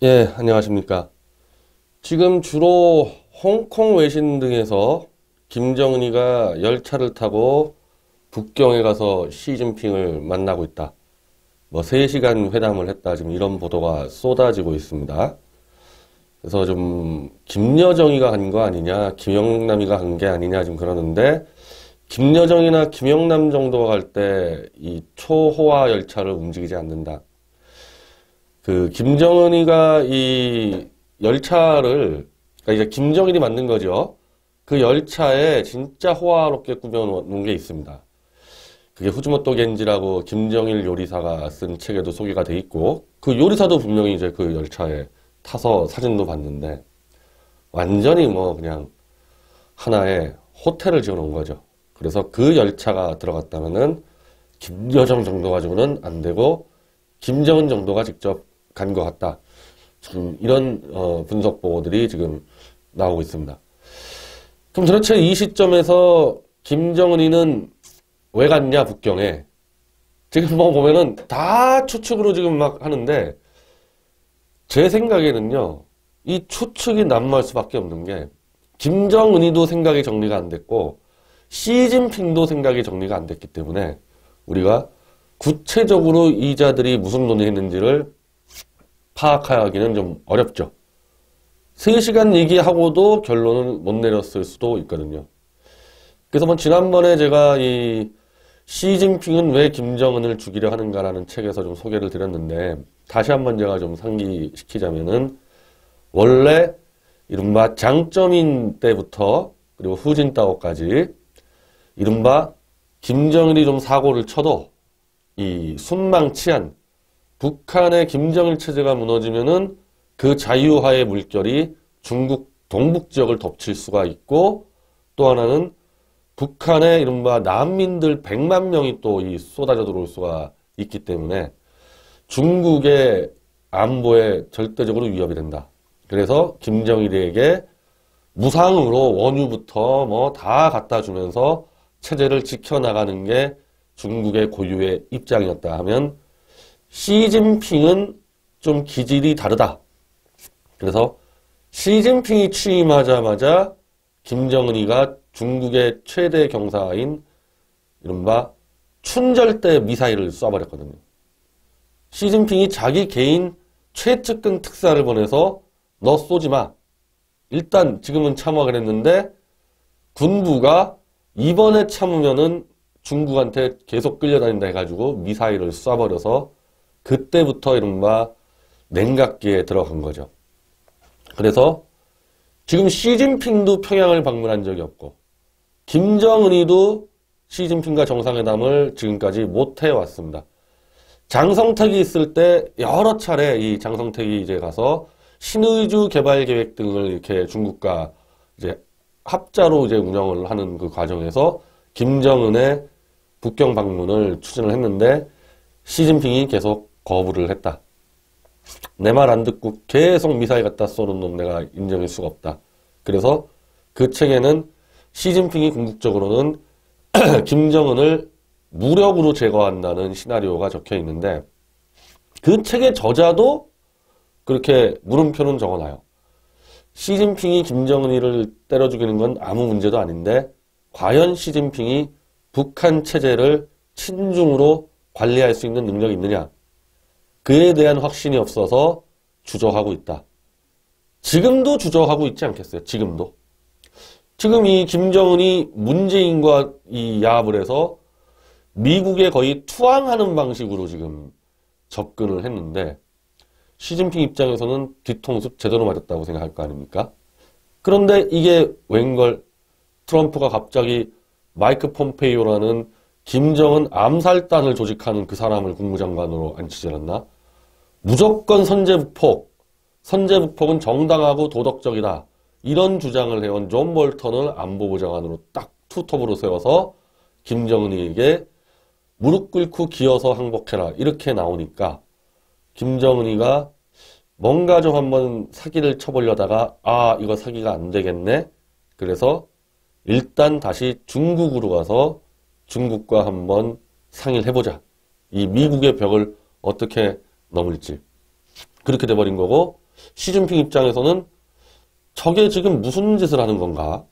예, 안녕하십니까. 지금 주로 홍콩 외신 등에서 김정은이가 열차를 타고 북경에 가서 시진핑을 만나고 있다. 뭐 3시간 회담을 했다. 지금 이런 보도가 쏟아지고 있습니다. 그래서 좀 김여정이가 간 거 아니냐, 김영남이가 간 게 아니냐 지금 그러는데, 김여정이나 김영남 정도가 갈 때 이 초호화 열차를 움직이지 않는다. 김정은이가 이 열차를, 그러니까 이제 김정일이 만든 거죠. 그 열차에 진짜 호화롭게 꾸며놓은 게 있습니다. 그게 후즈모토 겐지라고 김정일 요리사가 쓴 책에도 소개가 돼 있고, 그 요리사도 분명히 이제 그 열차에 타서 사진도 봤는데, 완전히 뭐 그냥 하나의 호텔을 지어 놓은 거죠. 그래서 그 열차가 들어갔다면은 김여정 정도 가지고는 안 되고, 김정은 정도가 직접 간 것 같다. 지금 이런 분석 보고들이 지금 나오고 있습니다. 그럼 도대체 이 시점에서 김정은이는 왜 갔냐, 북경에? 지금 뭐 보면은 다 추측으로 지금 막 하는데, 제 생각에는요, 이 추측이 난무할 수밖에 없는 게, 김정은이도 생각이 정리가 안 됐고, 시진핑도 생각이 정리가 안 됐기 때문에, 우리가 구체적으로 이 자들이 무슨 논의했는지를 파악하기는 좀 어렵죠. 3시간 얘기하고도 결론을 못 내렸을 수도 있거든요. 그래서 뭐 지난번에 제가 이 시진핑은 왜 김정은을 죽이려 하는가라는 책에서 좀 소개를 드렸는데, 다시 한번 제가 좀 상기시키자면은, 원래 이른바 장쩌민 때부터 그리고 후진타오까지 이른바 김정일이 좀 사고를 쳐도 이 순망치한 북한의 김정일 체제가 무너지면은 그 자유화의 물결이 중국 동북 지역을 덮칠 수가 있고, 또 하나는 북한의 이른바 난민들 100만 명이 또 이 쏟아져 들어올 수가 있기 때문에 중국의 안보에 절대적으로 위협이 된다. 그래서 김정일에게 무상으로 원유부터 뭐 다 갖다 주면서 체제를 지켜나가는 게 중국의 고유의 입장이었다 하면, 시진핑은 좀 기질이 다르다. 그래서 시진핑이 취임하자마자 김정은이가 중국의 최대 경사인 이른바 춘절대 미사일을 쏴버렸거든요. 시진핑이 자기 개인 최측근 특사를 보내서 너 쏘지 마. 일단 지금은 참아가 했는데, 군부가 이번에 참으면은 중국한테 계속 끌려다닌다 해가지고 미사일을 쏴버려서 그때부터 이른바 냉각기에 들어간 거죠. 그래서 지금 시진핑도 평양을 방문한 적이 없고, 김정은이도 시진핑과 정상회담을 지금까지 못 해왔습니다. 장성택이 있을 때 여러 차례 이 장성택이 이제 가서 신의주 개발 계획 등을 이렇게 중국과 이제 합자로 이제 운영을 하는 그 과정에서 김정은의 북경 방문을 추진을 했는데, 시진핑이 계속 거부를 했다. 내 말 안 듣고 계속 미사일 갖다 쏘는 놈 내가 인정할 수가 없다. 그래서 그 책에는 시진핑이 궁극적으로는 김정은을 무력으로 제거한다는 시나리오가 적혀 있는데, 그 책의 저자도 그렇게 물음표는 적어놔요. 시진핑이 김정은이를 때려 죽이는 건 아무 문제도 아닌데, 과연 시진핑이 북한 체제를 친중으로 관리할 수 있는 능력이 있느냐? 그에 대한 확신이 없어서 주저하고 있다. 지금도 주저하고 있지 않겠어요? 지금도. 지금 이 김정은이 문재인과 이 야합을 해서 미국에 거의 투항하는 방식으로 지금 접근을 했는데, 시진핑 입장에서는 뒤통수 제대로 맞았다고 생각할 거 아닙니까? 그런데 이게 웬걸 트럼프가 갑자기 마이크 폼페이오라는 김정은 암살단을 조직하는 그 사람을 국무장관으로 앉히지 않았나? 무조건 선제북폭은 정당하고 도덕적이다. 이런 주장을 해온 존 볼턴을 안보부장관으로 딱 투톱으로 세워서 김정은이에게 무릎 꿇고 기어서 항복해라. 이렇게 나오니까 김정은이가 뭔가 좀 한번 사기를 쳐보려다가 이거 사기가 안 되겠네. 그래서 일단 다시 중국으로 가서 중국과 한번 상의를 해보자. 이 미국의 벽을 어떻게 넘을지. 그렇게 돼버린 거고, 시진핑 입장에서는 저게 지금 무슨 짓을 하는 건가?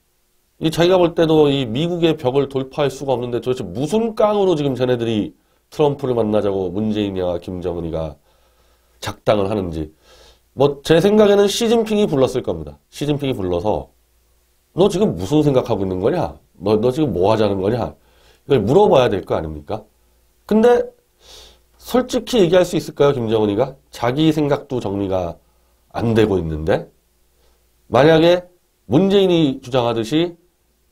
이 자기가 볼 때도 이 미국의 벽을 돌파할 수가 없는데 도대체 무슨 깡으로 지금 쟤네들이 트럼프를 만나자고 문재인이와 김정은이가 작당을 하는지. 뭐 제 생각에는 시진핑이 불렀을 겁니다. 시진핑이 불러서 너 지금 무슨 생각하고 있는 거냐? 너 지금 뭐 하자는 거냐? 이걸 물어봐야 될 거 아닙니까? 근데 솔직히 얘기할 수 있을까요, 김정은이가? 자기 생각도 정리가 안 되고 있는데 만약에 문재인이 주장하듯이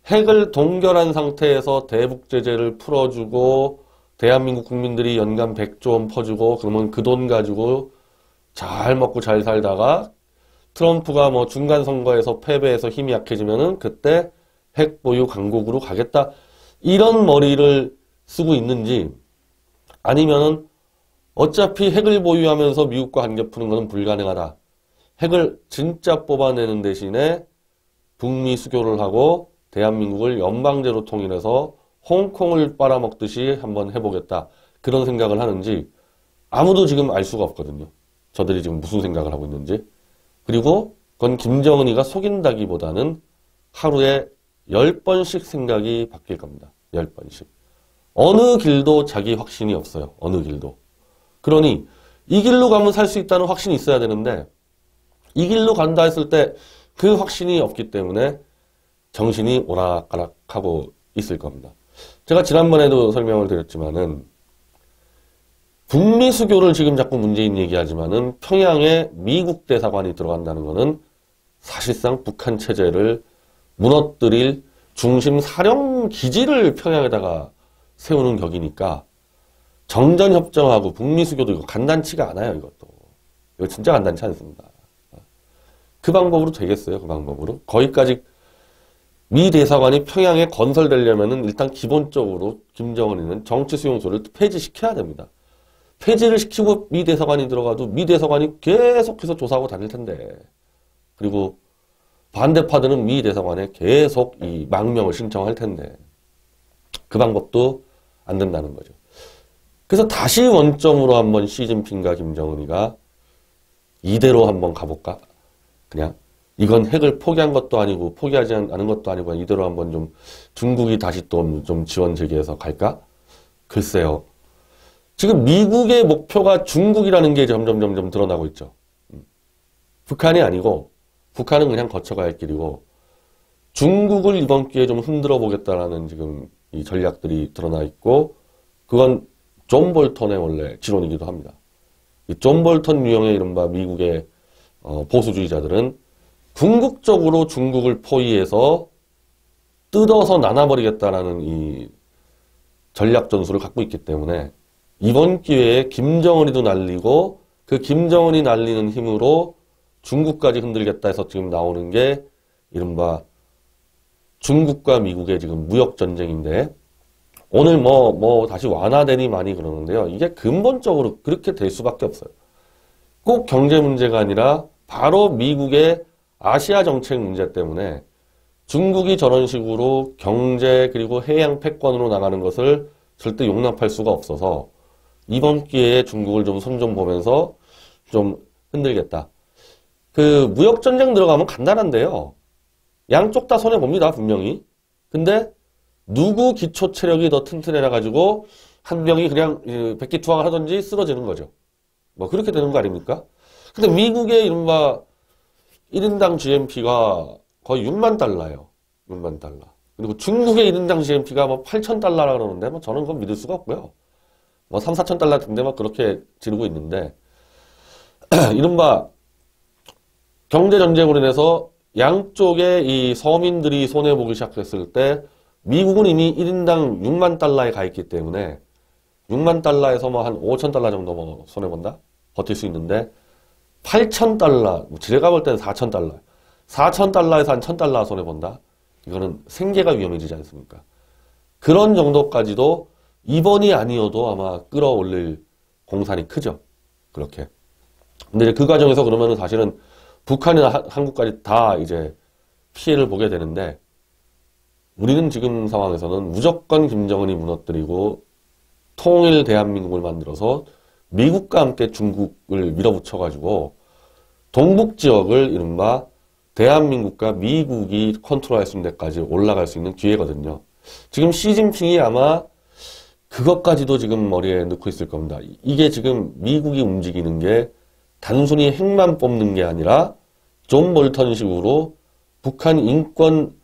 핵을 동결한 상태에서 대북 제재를 풀어주고 대한민국 국민들이 연간 100조 원 퍼주고 그러면 그 돈 가지고 잘 먹고 잘 살다가 트럼프가 뭐 중간 선거에서 패배해서 힘이 약해지면은 그때 핵 보유 강국으로 가겠다. 이런 머리를 쓰고 있는지 아니면은 어차피 핵을 보유하면서 미국과 관계 푸는 것은 불가능하다. 핵을 진짜 뽑아내는 대신에 북미 수교를 하고 대한민국을 연방제로 통일해서 홍콩을 빨아먹듯이 한번 해보겠다. 그런 생각을 하는지 아무도 지금 알 수가 없거든요. 저들이 지금 무슨 생각을 하고 있는지. 그리고 그건 김정은이가 속인다기보다는 하루에 10번씩 생각이 바뀔 겁니다. 10번씩. 어느 길도 자기 확신이 없어요. 어느 길도. 그러니 이 길로 가면 살 수 있다는 확신이 있어야 되는데 이 길로 간다 했을 때 그 확신이 없기 때문에 정신이 오락가락하고 있을 겁니다. 제가 지난번에도 설명을 드렸지만은 북미 수교를 지금 자꾸 문재인 얘기하지만은 평양에 미국 대사관이 들어간다는 것은 사실상 북한 체제를 무너뜨릴 중심 사령 기지를 평양에다가 세우는 격이니까 정전협정하고 북미 수교도 이거 간단치가 않아요. 이거 진짜 간단치 않습니다. 그 방법으로 되겠어요. 그 방법으로. 거기까지 미 대사관이 평양에 건설되려면은 일단 기본적으로 김정은이는 정치 수용소를 폐지시켜야 됩니다. 폐지를 시키고 미 대사관이 들어가도 미 대사관이 계속해서 조사하고 다닐 텐데. 그리고 반대파들은 미 대사관에 계속 이 망명을 신청할 텐데. 그 방법도 안 된다는 거죠. 그래서 다시 원점으로 한번 시진핑과 김정은이가 이대로 한번 가볼까? 그냥 이건 핵을 포기한 것도 아니고 포기하지 않은 것도 아니고 이대로 한번 좀 중국이 다시 또 좀 지원 제기해서 갈까? 글쎄요. 지금 미국의 목표가 중국이라는 게 점점 드러나고 있죠. 북한이 아니고 북한은 그냥 거쳐가야 할 길이고 중국을 이번 기회에 좀 흔들어 보겠다라는 지금 이 전략들이 드러나 있고 그건 존 볼턴의 원래 지론이기도 합니다. 이 존 볼턴 유형의 이른바 미국의 보수주의자들은 궁극적으로 중국을 포위해서 뜯어서 나눠버리겠다라는 이 전략 전술을 갖고 있기 때문에 이번 기회에 김정은이도 날리고 그 김정은이 날리는 힘으로 중국까지 흔들겠다 해서 지금 나오는 게 이른바 중국과 미국의 지금 무역전쟁인데 오늘 다시 완화되니 많이 그러는데요. 이게 근본적으로 그렇게 될 수밖에 없어요. 꼭 경제 문제가 아니라 바로 미국의 아시아 정책 문제 때문에 중국이 저런 식으로 경제 그리고 해양 패권으로 나가는 것을 절대 용납할 수가 없어서 이번 기회에 중국을 좀 손 좀 보면서 좀 흔들겠다. 그 무역전쟁 들어가면 간단한데요. 양쪽 다 손해봅니다. 분명히. 근데 누구 기초 체력이 더 튼튼해라 가지고 한 명이 그냥 백기투항을 하든지 쓰러지는 거죠. 뭐 그렇게 되는 거 아닙니까? 근데 미국의 이른바 1인당 GNP가 거의 6만 달러예요. 6만 달러. 그리고 중국의 1인당 GNP가 뭐 8천 달러라 그러는데 뭐 저는 그건 믿을 수가 없고요. 뭐 3, 4천 달러 등대 막 그렇게 지르고 있는데 이른바 경제전쟁으로 인해서 양쪽의 이 서민들이 손해보기 시작했을 때 미국은 이미 1인당 6만 달러에 가 있기 때문에 6만 달러에서 뭐 한 5천 달러 정도 뭐 손해본다? 버틸 수 있는데 8천 달러, 제가 볼 때는 4천 달러. 4천 달러에서 한 1천 달러 손해본다? 이거는 생계가 위험해지지 않습니까? 그런 정도까지도 이번이 아니어도 아마 끌어올릴 공산이 크죠. 그렇게. 근데 그 과정에서 그러면은 사실은 북한이나 한국까지 다 이제 피해를 보게 되는데 우리는 지금 상황에서는 무조건 김정은이 무너뜨리고 통일 대한민국을 만들어서 미국과 함께 중국을 밀어붙여가지고 동북 지역을 이른바 대한민국과 미국이 컨트롤할 수 있는 데까지 올라갈 수 있는 기회거든요. 지금 시진핑이 아마 그것까지도 지금 머리에 넣고 있을 겁니다. 이게 지금 미국이 움직이는 게 단순히 핵만 뽑는 게 아니라 존 볼턴식으로 북한 인권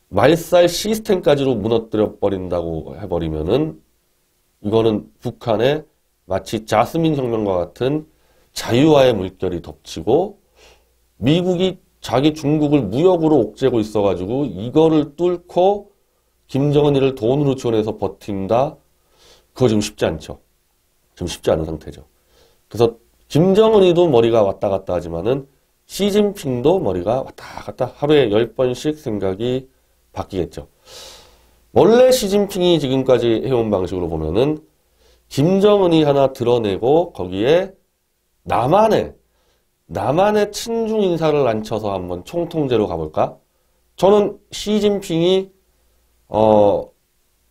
말살 시스템까지로 무너뜨려 버린다고 해버리면은 이거는 북한에 마치 자스민 혁명과 같은 자유화의 물결이 덮치고 미국이 자기 중국을 무역으로 옥죄고 있어가지고 이거를 뚫고 김정은이를 돈으로 지원해서 버틴다. 그거 지금 쉽지 않죠. 지금 쉽지 않은 상태죠. 그래서 김정은이도 머리가 왔다 갔다 하지만은 시진핑도 머리가 왔다 갔다 하루에 10번씩 생각이 바뀌겠죠. 원래 시진핑이 지금까지 해온 방식으로 보면은 김정은이 하나 드러내고 거기에 남한의 친중 인사를 앉혀서 한번 총통제로 가볼까? 저는 시진핑이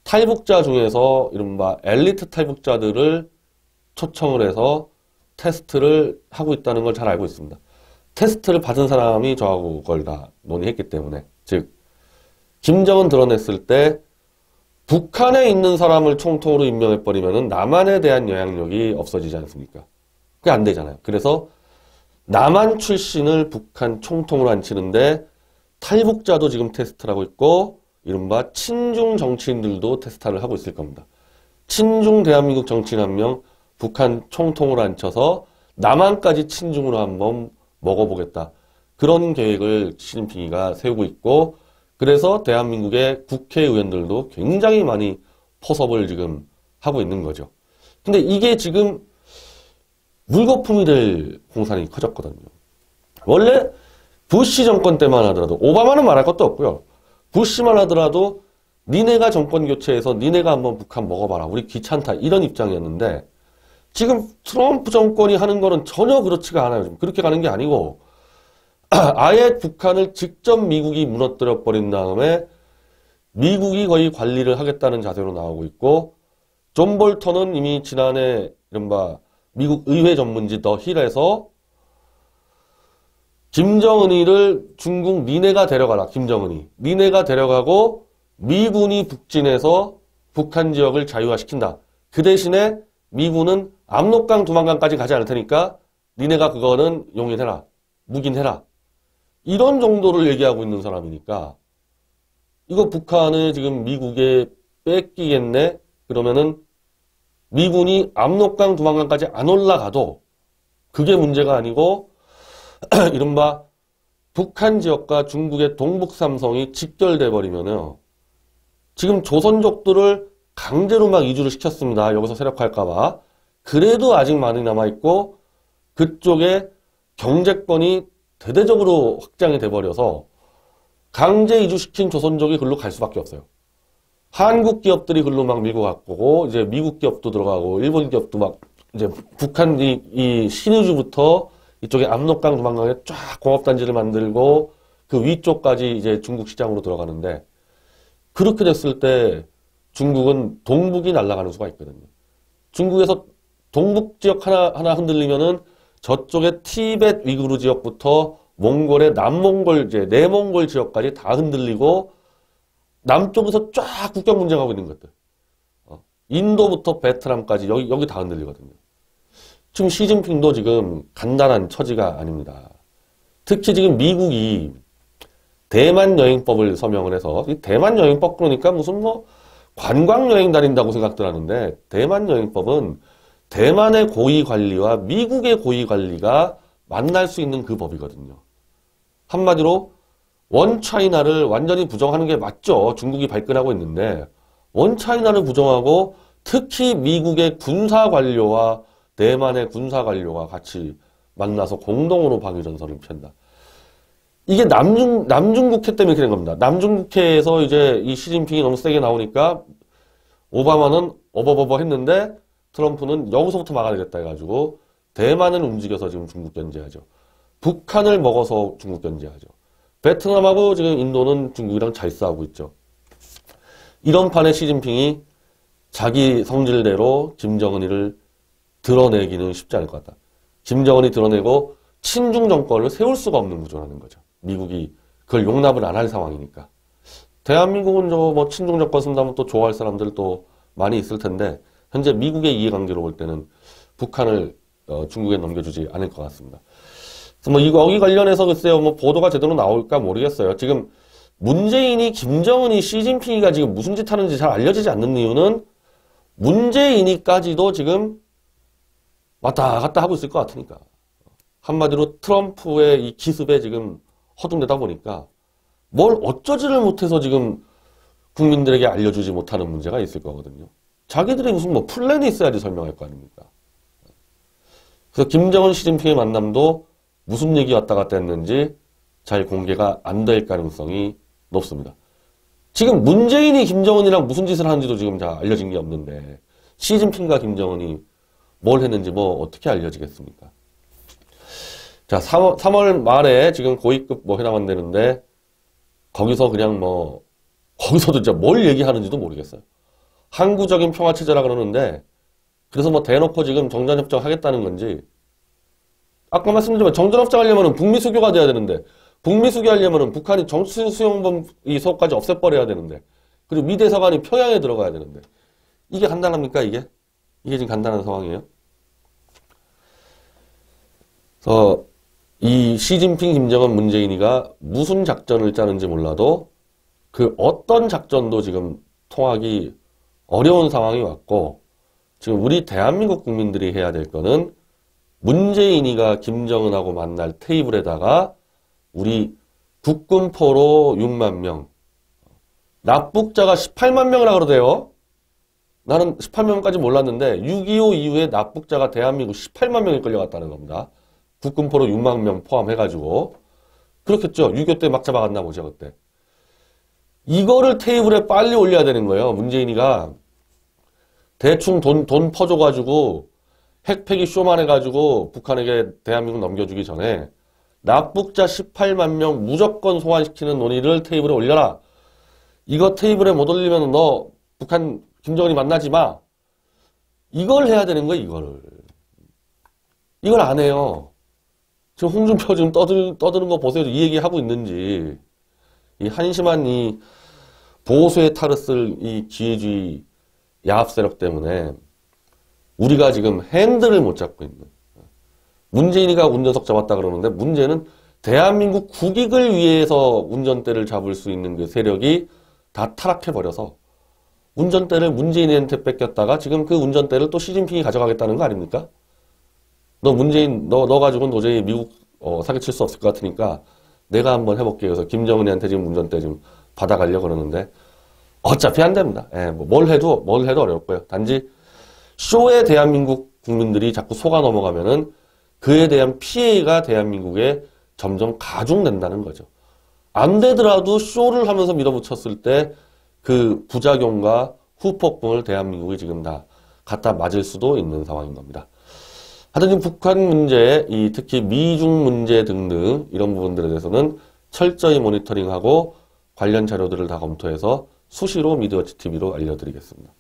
탈북자 중에서 이른바 엘리트 탈북자들을 초청을 해서 테스트를 하고 있다는 걸 잘 알고 있습니다. 테스트를 받은 사람이 저하고 그걸 다 논의했기 때문에. 즉 김정은 드러냈을 때 북한에 있는 사람을 총통으로 임명해버리면 남한에 대한 영향력이 없어지지 않습니까? 그게 안 되잖아요. 그래서 남한 출신을 북한 총통으로 앉히는데 탈북자도 지금 테스트를 하고 있고 이른바 친중 정치인들도 테스트를 하고 있을 겁니다. 친중 대한민국 정치인 한 명 북한 총통으로 앉혀서 남한까지 친중으로 한번 먹어보겠다. 그런 계획을 시진핑이가 세우고 있고 그래서 대한민국의 국회의원들도 굉장히 많이 포섭을 지금 하고 있는 거죠. 근데 이게 지금 물거품이 될 공산이 커졌거든요. 원래 부시 정권 때만 하더라도 오바마는 말할 것도 없고요. 부시만 하더라도 니네가 정권 교체해서 니네가 한번 북한 먹어봐라. 우리 귀찮다. 이런 입장이었는데 지금 트럼프 정권이 하는 거는 전혀 그렇지가 않아요. 지금 그렇게 가는 게 아니고 아예 북한을 직접 미국이 무너뜨려 버린 다음에 미국이 거의 관리를 하겠다는 자세로 나오고 있고 존 볼턴은 이미 지난해 이른바 미국 의회 전문지 더 힐에서 김정은이를 중국 니네가 데려가라. 김정은이. 니네가 데려가고 미군이 북진해서 북한 지역을 자유화시킨다. 그 대신에 미군은 압록강 두만강까지 가지 않을 테니까 니네가 그거는 용인해라. 묵인해라. 이런 정도를 얘기하고 있는 사람이니까 이거 북한을 지금 미국에 뺏기겠네? 그러면은 미군이 압록강 두만강까지 안 올라가도 그게 문제가 아니고 이른바 북한 지역과 중국의 동북삼성이 직결돼 버리면요. 지금 조선족들을 강제로 막 이주를 시켰습니다. 여기서 세력화할까봐. 그래도 아직 많이 남아있고 그쪽에 경제권이 대대적으로 확장이 돼버려서 강제 이주시킨 조선족이 글로 갈 수밖에 없어요. 한국 기업들이 글로 막 밀고 갔고 이제 미국 기업도 들어가고 일본 기업도 막 이제 북한 이 신의주부터 이쪽에 압록강 두만강에 쫙 공업단지를 만들고 그 위쪽까지 이제 중국 시장으로 들어가는데 그렇게 됐을 때 중국은 동북이 날아가는 수가 있거든요. 중국에서 동북 지역 하나 흔들리면은 저쪽에 티베트 위구르 지역부터 몽골의 남몽골 이제 내몽골 지역까지 다 흔들리고 남쪽에서 쫙 국경 분쟁하고 있는 것들. 인도부터 베트남까지 여기 다 흔들리거든요. 지금 시진핑도 지금 간단한 처지가 아닙니다. 특히 지금 미국이 대만 여행법을 서명을 해서 이 대만 여행법 그러니까 무슨 뭐 관광 여행 다닌다고 생각들 하는데 대만 여행법은 대만의 고위 관리와 미국의 고위 관리가 만날 수 있는 그 법이거든요. 한마디로 원차이나를 완전히 부정하는 게 맞죠. 중국이 발끈하고 있는데 원차이나를 부정하고 특히 미국의 군사관료와 대만의 군사관료가 같이 만나서 공동으로 방위전선을 편다. 이게 남중국해 때문에 그런 겁니다. 남중국해에서 이제 이 시진핑이 너무 세게 나오니까 오바마는 어버버버 했는데 트럼프는 여기서부터 막아내겠다 해가지고 대만을 움직여서 지금 중국 견제하죠. 북한을 먹어서 중국 견제하죠. 베트남하고 지금 인도는 중국이랑 잘 싸우고 있죠. 이런 판에 시진핑이 자기 성질대로 김정은이를 드러내기는 쉽지 않을 것 같다. 김정은이 드러내고 친중 정권을 세울 수가 없는 구조라는 거죠. 미국이 그걸 용납을 안 할 상황이니까. 대한민국은 뭐 친중 정권 쓴다면 또 좋아할 사람들 또 많이 있을 텐데 현재 미국의 이해관계로 볼 때는 북한을 중국에 넘겨주지 않을 것 같습니다. 그래서 뭐 여기 관련해서 글쎄요 뭐 보도가 제대로 나올까 모르겠어요. 지금 문재인이, 김정은이, 시진핑이가 지금 무슨 짓 하는지 잘 알려지지 않는 이유는 문재인이까지도 지금 왔다 갔다 하고 있을 것 같으니까. 한마디로 트럼프의 이 기습에 지금 허둥대다 보니까 뭘 어쩌지를 못해서 지금 국민들에게 알려주지 못하는 문제가 있을 거거든요. 자기들이 무슨 뭐 플랜이 있어야지 설명할 거 아닙니까? 그래서 김정은, 시진핑의 만남도 무슨 얘기 왔다 갔다 했는지 잘 공개가 안 될 가능성이 높습니다. 지금 문재인이 김정은이랑 무슨 짓을 하는지도 지금 다 알려진 게 없는데 시진핑과 김정은이 뭘 했는지 뭐 어떻게 알려지겠습니까? 자, 3월 말에 지금 고위급 뭐 회담 한다는데 거기서 그냥 뭐 거기서도 진짜 뭘 얘기하는지도 모르겠어요. 항구적인 평화체제라 그러는데 그래서 뭐 대놓고 지금 정전협정 하겠다는 건지 아까 말씀드린 정전협정 하려면 북미 수교가 돼야 되는데 북미 수교하려면 북한이 정수수용범 이 서까지 없애버려야 되는데 그리고 미 대사관이 평양에 들어가야 되는데 이게 간단합니까 이게? 이게 지금 간단한 상황이에요. 그래서 이 시진핑, 김정은, 문재인이가 무슨 작전을 짜는지 몰라도 그 어떤 작전도 지금 통하기 어려운 상황이 왔고 지금 우리 대한민국 국민들이 해야 될 거는 문재인이가 김정은하고 만날 테이블에다가 우리 국군포로 6만 명, 납북자가 18만 명이라 그러대요. 나는 18명까지 몰랐는데 6.25 이후에 납북자가 대한민국 18만 명이 끌려갔다는 겁니다. 국군포로 6만 명 포함해가지고. 그렇겠죠. 6.25 때 막 잡아갔나 보죠, 그때. 이거를 테이블에 빨리 올려야 되는 거예요. 문재인이가 대충 돈 퍼줘가지고 핵폐기 쇼만 해가지고 북한에게 대한민국 넘겨주기 전에 납북자 18만 명 무조건 소환시키는 논의를 테이블에 올려라. 이거 테이블에 못 올리면 너 북한 김정은이 만나지 마. 이걸 해야 되는 거예요, 이거를. 이걸 안 해요. 지금 홍준표 지금 떠드는 거 보세요. 이 얘기 하고 있는지. 이 한심한 이 보수의 탈을 쓸 이 기회주의 야합 세력 때문에 우리가 지금 핸들을 못 잡고 있는. 문재인이가 운전석 잡았다 그러는데 문제는 대한민국 국익을 위해서 운전대를 잡을 수 있는 그 세력이 다 타락해버려서 운전대를 문재인한테 뺏겼다가 지금 그 운전대를 또 시진핑이 가져가겠다는 거 아닙니까? 너 문재인, 너 가지고는 도저히 미국, 사기칠 수 없을 것 같으니까 내가 한번 해볼게. 그래서 김정은이한테 지금 운전대 좀 받아가려고 그러는데 어차피 안 됩니다. 예, 뭘 해도 어렵고요. 단지 쇼에 대한민국 국민들이 자꾸 속아 넘어가면은 그에 대한 피해가 대한민국에 점점 가중된다는 거죠. 안 되더라도 쇼를 하면서 밀어붙였을 때 그 부작용과 후폭풍을 대한민국이 지금 다 갖다 맞을 수도 있는 상황인 겁니다. 하여튼 북한 문제, 특히 미중 문제 등등 이런 부분들에 대해서는 철저히 모니터링하고 관련 자료들을 다 검토해서 수시로 미디어치 TV로 알려드리겠습니다.